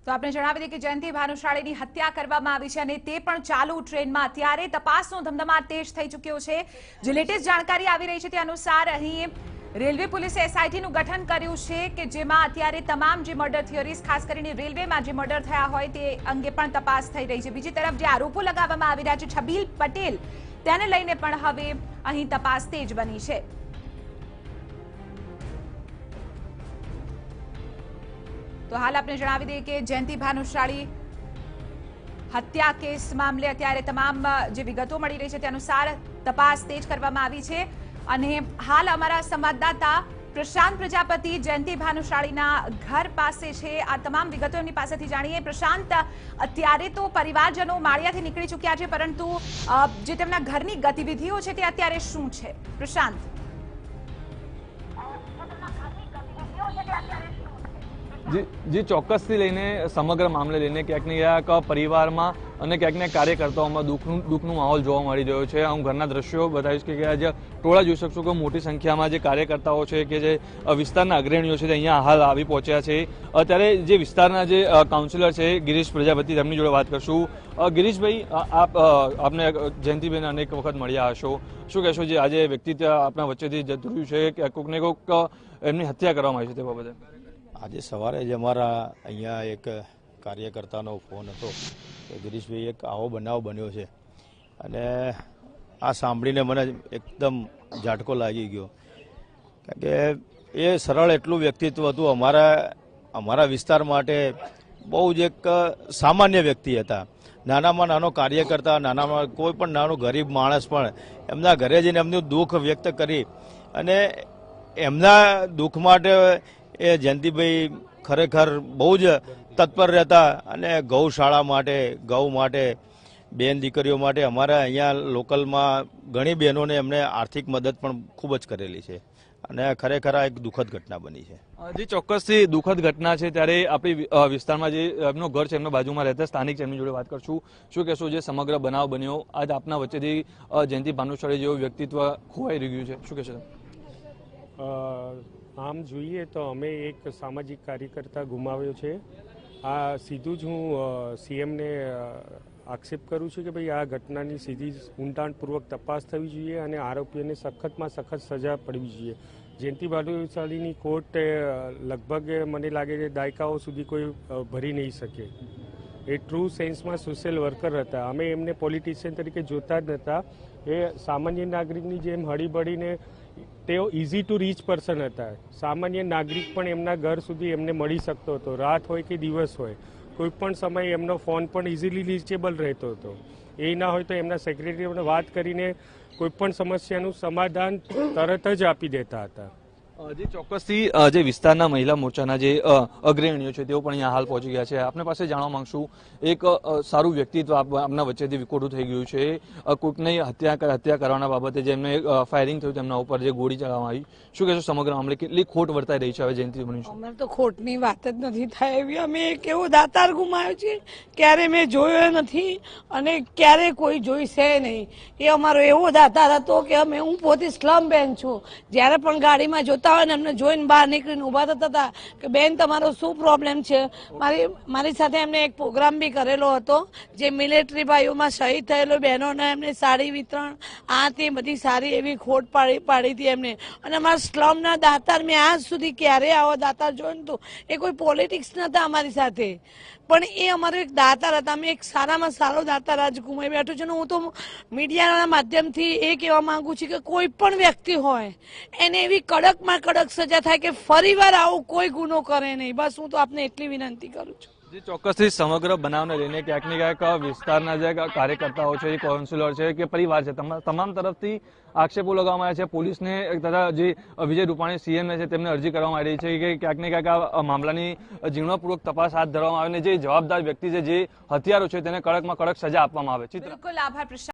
તો આપણે જણાવી દઈએ કે જયંતિ ભાનુશાળીની હત્યા કરવામાં આવી છે અને તે પણ ચાલુ ટ્રેનમાં અત્યારે તપાસનો ધમધમાટ તેજ થઈ ચૂક્યો છે। જે લેટેસ્ટ જાણકારી આવી રહી છે તે અનુસાર અહીં રેલવે પોલીસે એસઆઈટીનું ગઠન કર્યું છે કે જેમાં અત્યારે તમામ જે મર્ડર થિયરીઝ ખાસ કરીને રેલવેમાં જે મર્ડર થયા હોય તે અંગે પણ તપાસ થઈ રહી છે। બીજી તરફ જે આરોપો લગાવવામાં આવી રહ્યા છે છબીલ પટેલ તેને લઈને પણ હવે અહીં તપાસ તેજ બની છે। તો હાલ આપણે જણાવી દઈએ કે જયંતિ ભાનુશાળી હત્યા કેસ મામલે અત્યારે તમામ જે વિગતો મળી રહી છે તે અનુસાર તપાસ તેજ કરવામાં આવી છે અને હાલ અમારા સંવાદદાતા પ્રશાંત પ્રજાપતિ જયંતિ ભાનુશાળીના ઘર પાસે છે। આ તમામ વિગતો એમની પાસેથી જાણીએ। પ્રશાંત, અત્યારે તો પરિવારજનો માળિયાથી નીકળી ચૂક્યા છે, પરંતુ જે તેમના ઘરની ગતિવિધિઓ છે તે અત્યારે શું છે? પ્રશાંત, जी चौक्स थी लईने समग्र मामले लईने क्यांक ने क्यांक परिवारमां अने क्यांक ने कार्यकर्ताओमां दुखनो माहौल जोवा मळी रह्यो छे। हूँ घरना दृश्यो बतावीश के आज टोळा जोई शकशो के मोटी संख्यामां जे कार्यकर्ताओ छे के जे विस्ताરના अग्रणीओ छे ते अहींया हाल आवी पहोंच्या छे। त्यारे जे विस्ताરના जे काउंसिलर छे गिरीश प्रजापति તેમની જોડે વાત કરશું। गिरीशभाई, आपने जयंतिभाઈને अनेक वखत મળ્યા હશો, શું કહેશો જે આજે વ્યક્તિત્વ આપણા વચ્ચેથી જતું રહ્યું છે કે કોકને કોક એમની હત્યા કરવામાં આવી છે તે બાબતે? આજે સવારે જ અમારા અહીંયા એક કાર્યકર્તાનો ફોન હતો કે ગિરીશભાઈ એક આવો બનાવ બન્યો છે અને આ સાંભળીને મને એકદમ ઝાટકો લાગી ગયો, કારણ કે એ સરળ એટલું વ્યક્તિત્વ હતું। અમારા વિસ્તાર માટે બહુ જ એક સામાન્ય વ્યક્તિ હતા। નાનામાં નાનો કાર્યકર્તા, નાનામાં કોઈ પણ નાનો ગરીબ માણસ પણ એમના ઘરે જઈને એમનું દુઃખ વ્યક્ત કરી અને એમના દુઃખ માટે એ જયંતિભાઈ ખરેખર બહુ જ તત્પર રહેતા અને ગૌશાળા માટે, ગૌ માટે, બેન દીકરીઓ માટે અમારા અહીંયા લોકલમાં ઘણી બહેનોને એમણે આર્થિક મદદ પણ ખૂબ જ કરેલી છે અને ખરેખર આ એક દુઃખદ ઘટના બની છે। જી ચોક્કસથી દુઃખદ ઘટના છે। ત્યારે આપણી વિસ્તારમાં જે એમનું ઘર છે, એમના બાજુમાં રહેતા સ્થાનિક છે, એમની જોડે વાત કરશું। શું કહેશો જે સમગ્ર બનાવ બન્યો, આજ આપના વચ્ચેથી જયંતિ ભાનુશાળી જેવું વ્યક્તિત્વ ખોવાઈ રહ્યું છે, શું કહેશો? આમ જોઈએ તો અમે એક સામાજિક કાર્યકર્તા ગુમાવ્યો છે। આ સીધું જ હું સીએમને આક્ષેપ કરું છું કે ભાઈ આ ઘટનાની સીધી ઊંડાણપૂર્વક તપાસ થવી જોઈએ અને આરોપીઓને સખતમાં સખત સજા પડવી જોઈએ। જયંતિ ભાનુશાળીની કોર્ટ લગભગ મને લાગે છે દાયકાઓ સુધી કોઈ ભરી નહીં શકે। એ ટ્રુ સેન્સમાં સોશિયલ વર્કર હતા। અમે એમને પોલિટિશિયન તરીકે જોતા જ નહોતા। એ સામાન્ય નાગરિકની જેમ હળીબળીને તેઓ ઇઝી ટુ રીચ પર્સન હતા। સામાન્ય નાગરિક પણ એમના ઘર સુધી એમને મળી શકતો હતો, રાત હોય કે દિવસ હોય, કોઈ પણ સમયે એમનો ફોન પણ ઇઝીલી રીચેબલ રહેતો હતો। એ ના હોય તો એમના સેક્રેટરીઓને વાત કરીને કોઈ પણ સમસ્યાનું સમાધાન તરત જ આપી દેતા હતા। જી ચોક્કસથી જે વિસ્તારના મહિલા મોરચાના જે અગ્રણીઓ છે તેઓ પણ અહીંયા હાલ પહોંચી ગયા છે। આપને પાસે જાણવા માંગશું, એક સારું વ્યક્તિત્વ આપના વચ્ચેથી વિખોટું થઈ ગયું છે। કોઈકની હત્યા કરવાના બાબતે જેમને ફાયરિંગ થયું તેમના ઉપર જે ગોળી ચલાવવામાં આવી, શું કહેશો સમગ્ર મામલે કેટલી ખોટ વર્તાઈ રહી છે હવે જયંતિ બન્યું છે? અમારે તો ખોટની વાત જ નથી થાય એવી। અમે એક એવો દાતાર ગુમાવ્યો છે, ક્યારે મેં જોયો નથી અને ક્યારે કોઈ જોઈશે નહીં। એ અમારો એવો દાતાર હતો કે હું પોતે સ્લમ બેન છું। જ્યારે પણ ગાડીમાં જોતા હોય ને એમને જોઈને બહાર નીકળીને ઊભા થતા હતા કે બેન તમારો શું પ્રોબ્લેમ છે। મારી સાથે એમને એક પ્રોગ્રામ બી કરેલો હતો, જે મિલિટરી ભાઈઓમાં શહીદ થયેલો બહેનોને એમને સાડી વિતરણ આ તે બધી સારી એવી ખોટ પાડી હતી એમને। અને અમારા સ્લમના દાતાર મેં આજ સુધી ક્યારે આવો દાતાર જોયો નતો। એ કોઈ પોલિટિક્સ નતા અમારી સાથે, પણ એ અમારો એક દાતાર હતા। અમે એક સારામાં સારો દાતાર આજ ગુમાવી બેઠો છે। હું તો મીડિયાના માધ્યમથી એ કહેવા માંગુ છું કે કોઈ પણ વ્યક્તિ હોય એને એવી કડકમાં કડક સજા થાય કે ફરીવાર આવો કોઈ ગુનો કરે નહીં। બસ હું તો આપને એટલી વિનંતી કરું છું। જી ચોક્કસથી સમગ્ર બનાવને લઈને ક્યાંક ને ક્યાંક વિસ્તારના જે કાર્યકર્તાઓ છે, કાઉન્સિલર છે કે પરિવાર છે, તમામ તરફથી આક્ષેપો લગાવવામાં આવ્યા છે। પોલીસને તથા જે વિજય રૂપાણી સીએમ છે તેમને અરજી કરવામાં આવી રહી છે કે ક્યાંક ને ક્યાંક આ મામલાની ઝીણવટપૂર્વક તપાસ હાથ ધરવામાં આવે અને જે જવાબદાર વ્યક્તિ છે, જે હત્યારો છે તેને કડકમાં કડક સજા આપવામાં આવે। બિલકુલ, આભાર પ્રશાંત।